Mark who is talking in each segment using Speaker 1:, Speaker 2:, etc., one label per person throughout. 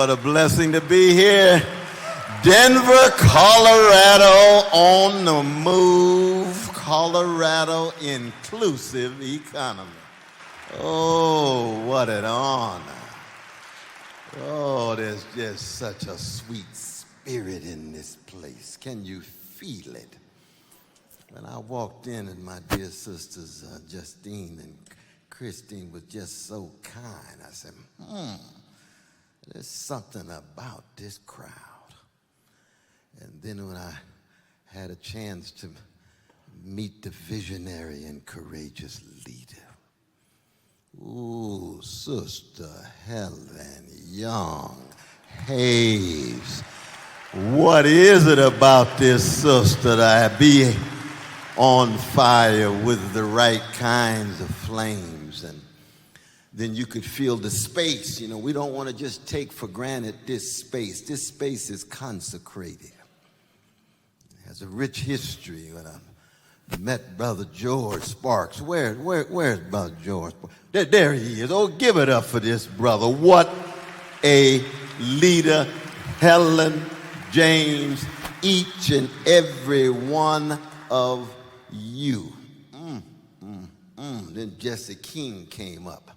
Speaker 1: What a blessing to be here. Denver, Colorado, on the move. Colorado inclusive economy. Oh, what an honor. Oh, there's just such a sweet spirit in this place. Can you feel it? When I walked in and my dear sisters, Justine and Christine, was just so kind, I said, there's something about this crowd. And then when I had a chance to meet the visionary and courageous leader, ooh, Sister Helen Young Hayes. What is it about this sister that I be on fire with the right kinds of flames? And then you could feel the space. You know, we don't want to just take for granted this space. This space is consecrated. It has a rich history. When I met Brother George Sparks. Where's Brother George? There he is. Oh, give it up for this brother. What a leader. Helen, James, each and every one of you. Then Jesse King came up.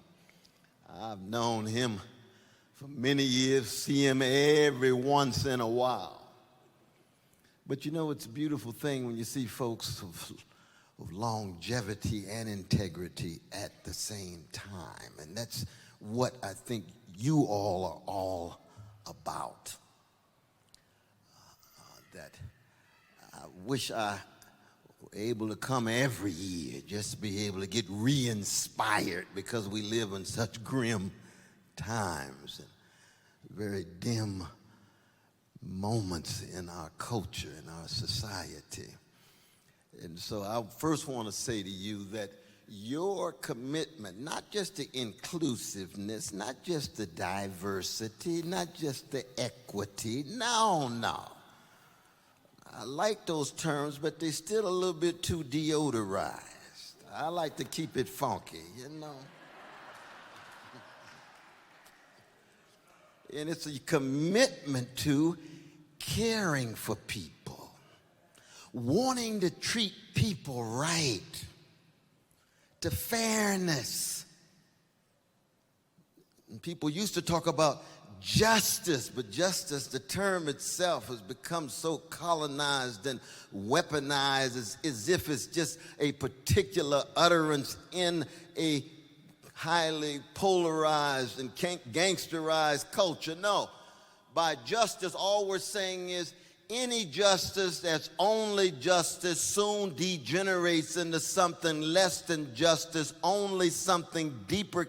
Speaker 1: I've known him for many years, see him every once in a while. But you know, it's a beautiful thing when you see folks of longevity and integrity at the same time. And that's what I think you all are all about. That I wish I were able to come every year, just to be able to get re-inspired, because we live in such grim times and very dim moments in our culture, in our society. And so I first want to say to you that your commitment, not just the inclusiveness, not just the diversity, not just the equity, no. I like those terms, but they're still a little bit too deodorized. I like to keep it funky, you know. And it's a commitment to caring for people, wanting to treat people right, to fairness. And people used to talk about justice, but justice, the term itself, has become so colonized and weaponized as if it's just a particular utterance in a highly polarized and gangsterized culture. No, by justice, all we're saying is any justice that's only justice soon degenerates into something less than justice. Only something deeper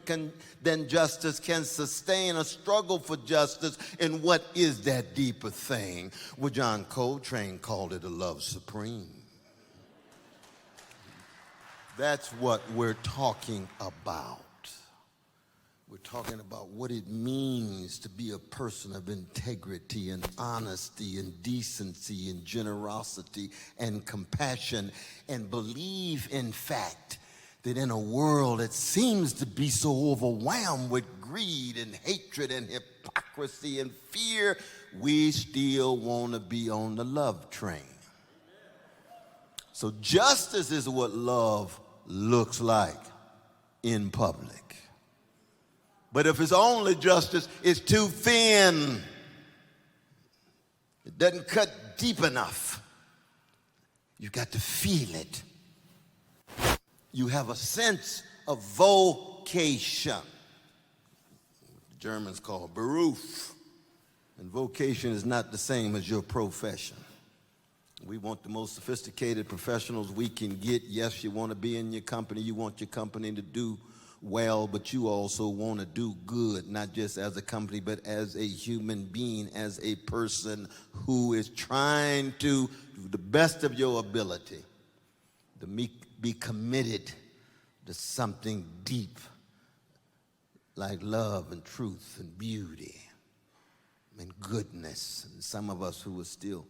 Speaker 1: than justice can sustain a struggle for justice. And what is that deeper thing? Well, John Coltrane called it a love supreme. That's what we're talking about. We're talking about what it means to be a person of integrity and honesty and decency and generosity and compassion, and believe, in fact, that in a world that seems to be so overwhelmed with greed and hatred and hypocrisy and fear, we still want to be on the love train. So justice is what love looks like in public. But if it's only justice, it's too thin. It doesn't cut deep enough. You've got to feel it. You have a sense of vocation. The Germans call Beruf. And vocation is not the same as your profession. We want the most sophisticated professionals we can get. Yes, you want to be in your company. You want your company to do well, but you also want to do good, not just as a company, but as a human being, as a person who is trying to do the best of your ability to be committed to something deep like love and truth and beauty and goodness. And some of us who are still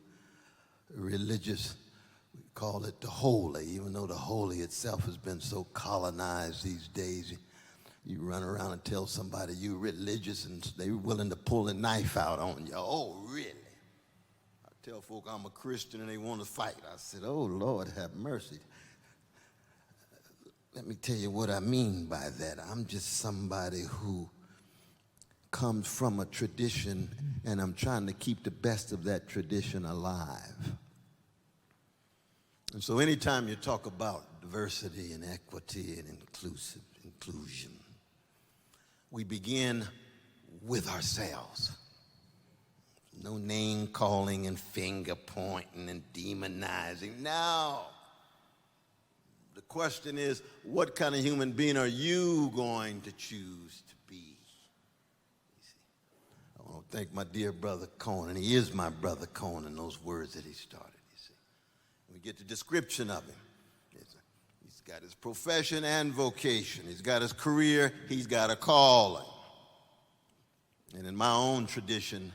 Speaker 1: religious, we call it the holy, even though the holy itself has been so colonized these days. You run around and tell somebody you're religious and they're willing to pull a knife out on you. Oh, really? I tell folk I'm a Christian and they want to fight. I said, oh, Lord, have mercy. Let me tell you what I mean by that. I'm just somebody who comes from a tradition, and I'm trying to keep the best of that tradition alive. And so anytime you talk about diversity and equity and inclusion, we begin with ourselves. No name calling and finger pointing and demonizing. No. The question is, what kind of human being are you going to choose to be? You see, I want to thank my dear brother Conan. He is my brother Conan, those words that he started, you see. We get the description of him. He's got his profession and vocation. He's got his career. He's got a calling. And in my own tradition,